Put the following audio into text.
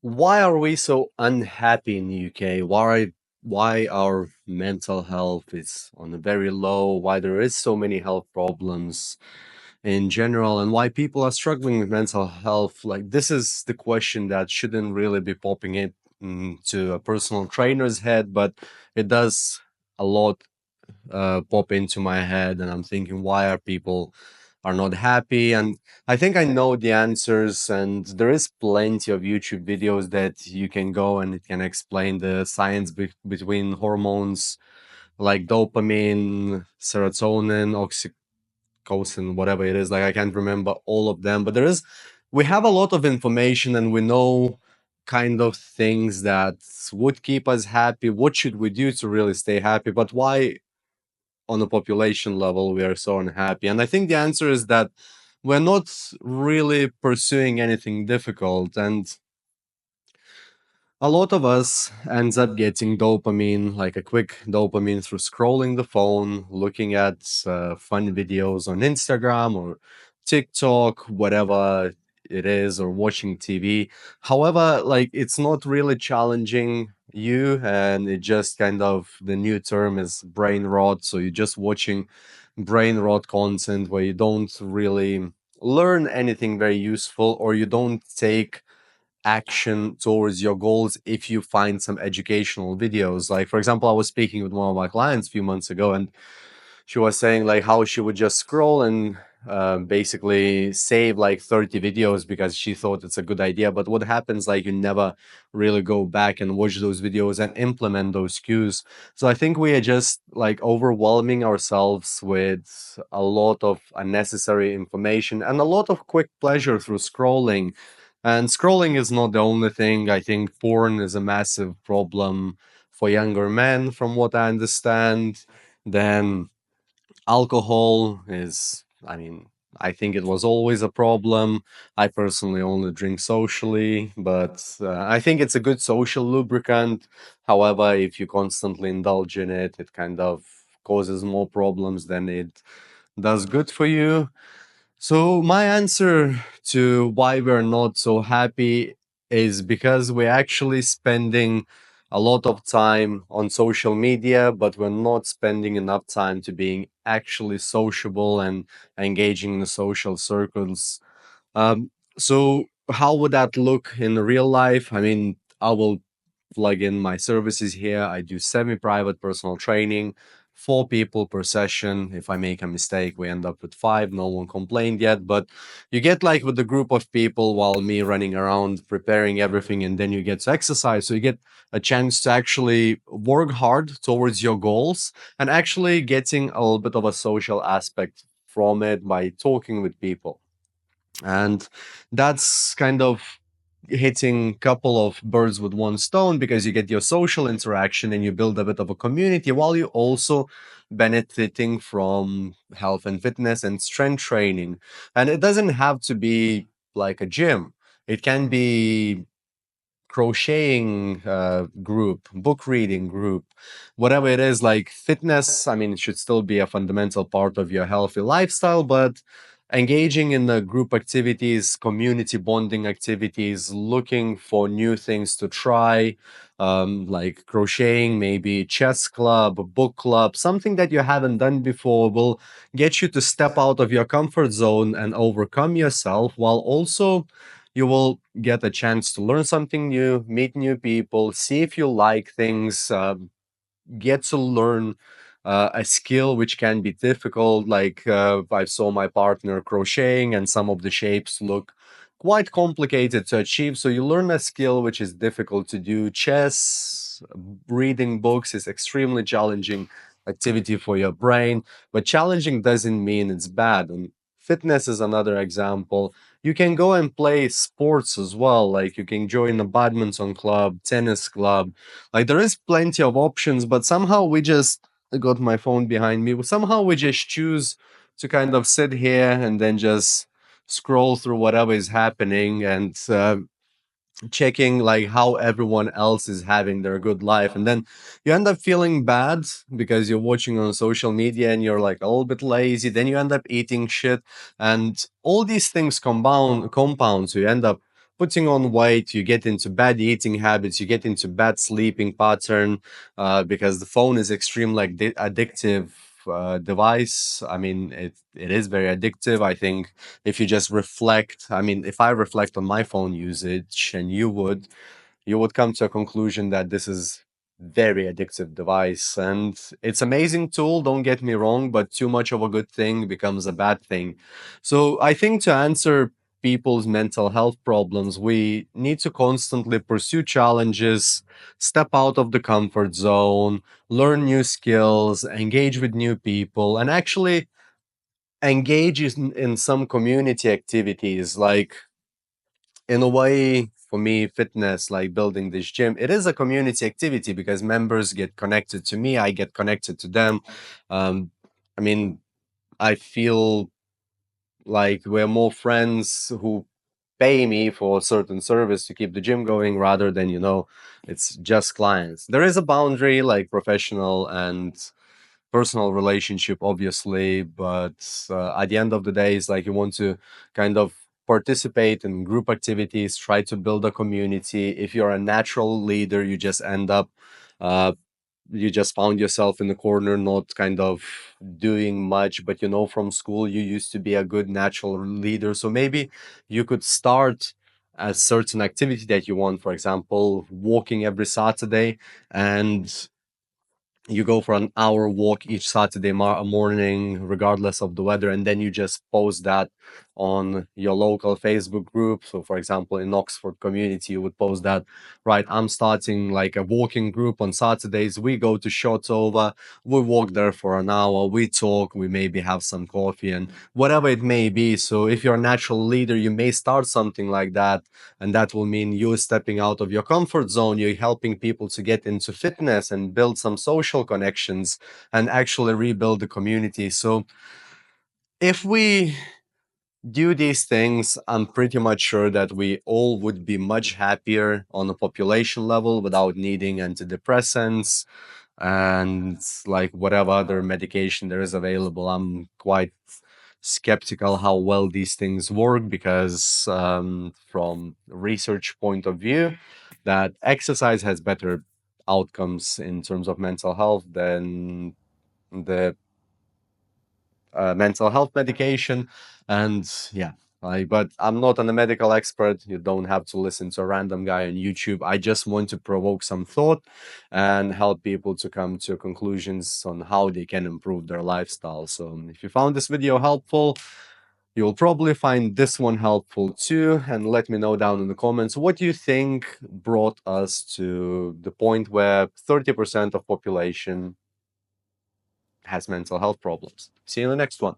Why are we so unhappy in the UK? Why our mental health is on a very low? Why there is so many health problems in general, and why people are struggling with mental health? Like this is the question that shouldn't really be popping into a personal trainer's head, but it does a lot pop into my head, and I'm thinking, why are people are not happy? And I think I know the answers, and there is plenty of YouTube videos that you can go and it can explain the science between hormones like dopamine, serotonin, oxytocin, whatever it is. Like I can't remember all of them, but we have a lot of information, and we know kind of things that would keep us happy. What should we do to really stay happy? But why on a population level we are so unhappy? And I think the answer is that we're not really pursuing anything difficult, and a lot of us ends up getting dopamine, like a quick dopamine, through scrolling the phone, looking at fun videos on Instagram or TikTok, whatever it is, or watching TV. However, like it's not really challenging you, and it just kind of, the new term is brain rot. So you're just watching brain rot content where you don't really learn anything very useful, or you don't take action towards your goals if you find some educational videos. Like, for example, I was speaking with one of my clients a few months ago, and she was saying like how she would just scroll and basically save like 30 videos because she thought it's a good idea. But what happens, like, you never really go back and watch those videos and implement those cues. So I think we are just like overwhelming ourselves with a lot of unnecessary information and a lot of quick pleasure through scrolling. And scrolling is not the only thing. I think porn is a massive problem for younger men, from what I understand. Then alcohol is, I mean, I think it was always a problem. I personally only drink socially, but I think it's a good social lubricant. However, if you constantly indulge in it, it kind of causes more problems than it does good for you. So my answer to why we're not so happy is because we're actually spending a lot of time on social media, but we're not spending enough time to being actually sociable and engaging in the social circles. So how would that look in real life? I mean, I will plug in my services here. I do semi-private personal training, 4 people per session. If I make a mistake, we end up with five. No one complained yet, but you get like with a group of people while me running around preparing everything, and then you get to exercise. So you get a chance to actually work hard towards your goals and actually getting a little bit of a social aspect from it by talking with people. And that's kind of hitting couple of birds with one stone, because you get your social interaction and you build a bit of a community while you also benefiting from health and fitness and strength training. And it doesn't have to be like a gym. It can be crocheting group, book reading group, whatever it is. Like fitness, I mean, it should still be a fundamental part of your healthy lifestyle, but engaging in the group activities, community bonding activities, looking for new things to try, like crocheting, maybe chess club, book club, something that you haven't done before will get you to step out of your comfort zone and overcome yourself, while also you will get a chance to learn something new, meet new people, see if you like things, get to learn a skill which can be difficult. Like I saw my partner crocheting, and some of the shapes look quite complicated to achieve. So you learn a skill which is difficult to do. Chess, reading books is extremely challenging activity for your brain, but challenging doesn't mean it's bad. And fitness is another example. You can go and play sports as well. Like you can join a badminton club, tennis club. Like there is plenty of options, but somehow we just, I got my phone behind me. Somehow we just choose to kind of sit here and then just scroll through whatever is happening, and checking like how everyone else is having their good life. And then you end up feeling bad because you're watching on social media and you're like a little bit lazy. Then you end up eating shit, and all these things compound. So you end up putting on weight, you get into bad eating habits, you get into bad sleeping pattern, because the phone is extremely like addictive device. I mean, it is very addictive. I think if you just reflect, I mean, if I reflect on my phone usage and you would come to a conclusion that this is very addictive device, and it's amazing tool, don't get me wrong, but too much of a good thing becomes a bad thing. So I think to answer people's mental health problems, we need to constantly pursue challenges, step out of the comfort zone, learn new skills, engage with new people, and actually engage in some community activities. Like, in a way, for me, fitness, like building this gym, it is a community activity because members get connected to me, I get connected to them. um, I mean, I feel like we're more friends who pay me for a certain service to keep the gym going rather than, it's just clients. There is a boundary like professional and personal relationship, obviously, but at the end of the day, it's like you want to kind of participate in group activities, try to build a community. If you're a natural leader, you just end up uh, you just found yourself in the corner, not kind of doing much, but from school you used to be a good natural leader. So maybe you could start a certain activity that you want, for example, walking every Saturday, and you go for an hour walk each Saturday morning, regardless of the weather, and then you just post that on your local Facebook group. So, for example, in Oxford community, you would post that, right? I'm starting like a walking group on Saturdays. We go to Shotova, we walk there for an hour, we talk, we maybe have some coffee and whatever it may be. So, if you're a natural leader, you may start something like that, and that will mean you're stepping out of your comfort zone. You're helping people to get into fitness and build some social connections and actually rebuild the community. So if we do these things, I'm pretty much sure that we all would be much happier on a population level without needing antidepressants and like whatever other medication there is available. I'm quite skeptical how well these things work because, from research point of view, that exercise has better outcomes in terms of mental health than the mental health medication. And yeah, but I'm not a medical expert. You don't have to listen to a random guy on YouTube. I just want to provoke some thought and help people to come to conclusions on how they can improve their lifestyle. So if you found this video helpful, you'll probably find this one helpful too. And let me know down in the comments what you think brought us to the point where 30% of population has mental health problems. See you in the next one.